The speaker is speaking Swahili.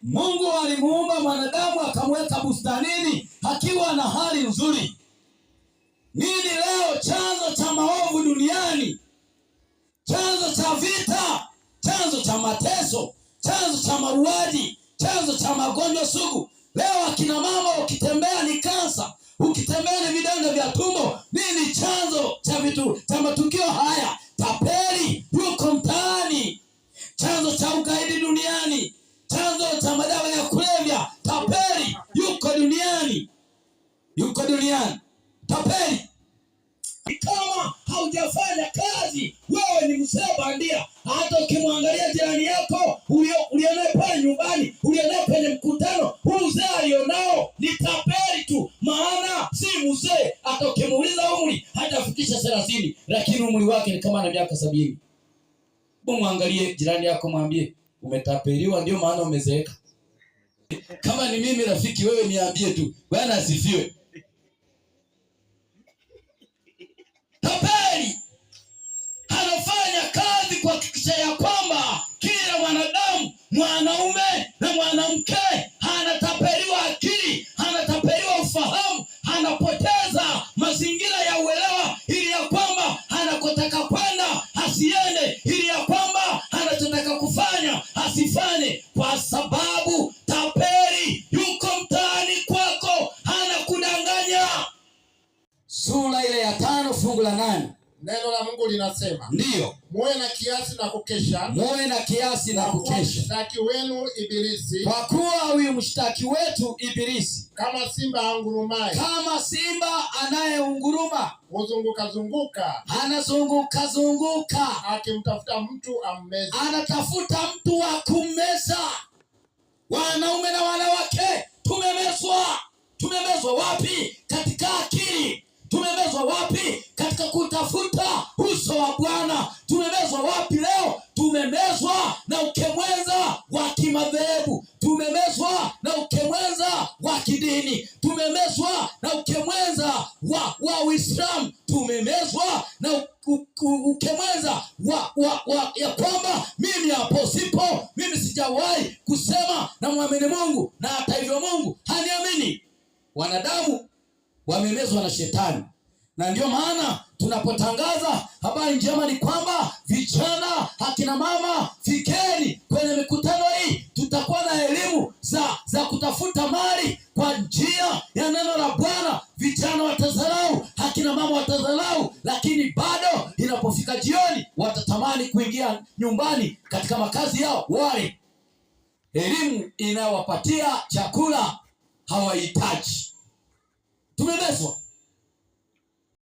Mungu alimuumba mwanadamu akamweka bustanini akiwa na hali nzuri. Nini leo chanzo cha maovu duniani? Chanzo cha vita, chanzo cha mateso, chanzo cha mauaji, chanzo cha magonjwa sugu. Leo akina mama ukitembea ni kansa, ukitembea ni vidonda vya tumbo. Nini chanzo cha matukio haya? Tapeli yuko mtaani. Chanzo cha ugaidi duniani, chanzo cha madawa ya kulevya. Tapeli yuko duniani, tapeli. Kama haujafanya kazi, wewe ni mzee bandia. Hata ukimwangalia jirani yako ulionaye pale nyumbani, ulionaye kwenye mkutano, huu mzee alionao ni tapeli tu, maana si mzee. Hata ukimuuliza umri, hajafikisha 30, lakini umri wake ni kama na miaka 70. Mwangalie jirani yako, mwambie umetapeliwa, ndio maana umezeeka. Kama ni mimi rafiki, wewe niambie tu, Bwana asifiwe. Tapeli anafanya kazi kuhakikisha ya kwamba kila mwanadamu, mwanaume na mwanamke, anatapeliwa akili, anatapeliwa ufahamu, anapoteza mazingira ya uelewa, ili ya kwamba anakotaka kwenda asiende, ili ya kwamba anachotaka kufanya asifanye, kwa sababu tapeli yuko mtaani kwako, anakudanganya. Sura ile ya 5 fungu la 8. Neno la Mungu linasema, ndiyo, muwe na kiasi na kukesha. Muwe na kiasi na kukesha. Mshtaki wenu Ibilisi, kwa kuwa huyu mshtaki wetu Ibilisi kama simba angurumaye, kama simba anayeunguruma, anazunguka akimtafuta mtu ammeze. Anatafuta mtu wa kummeza. Wanaume na wanawake tumemezwa. Tumemezwa wapi? Katika akili. Tumemezwa wapi? Katika kutafuta uso wa Bwana. Tumemezwa wapi leo? Tumemezwa na ukemwenza wa kimadhehebu. Tumemezwa na ukemwenza wa kidini. Tumemezwa na ukemwenza wa Uislamu. Tumemezwa na ukemwenza ya kwamba mimi hapo sipo, mimi sijawahi kusema na muamini Mungu, na hata hivyo Mungu haniamini. Wanadamu wamemezwa na shetani. Na ndio maana tunapotangaza habari njema ni kwamba vijana, akina mama, fikeni kwenye mikutano hii. Tutakuwa na elimu za kutafuta mali kwa njia ya neno la Bwana. Vijana watadharau, akina mama watadharau, lakini bado inapofika jioni watatamani kuingia nyumbani katika makazi yao. Wale elimu inayowapatia chakula hawahitaji. Tumemezwa.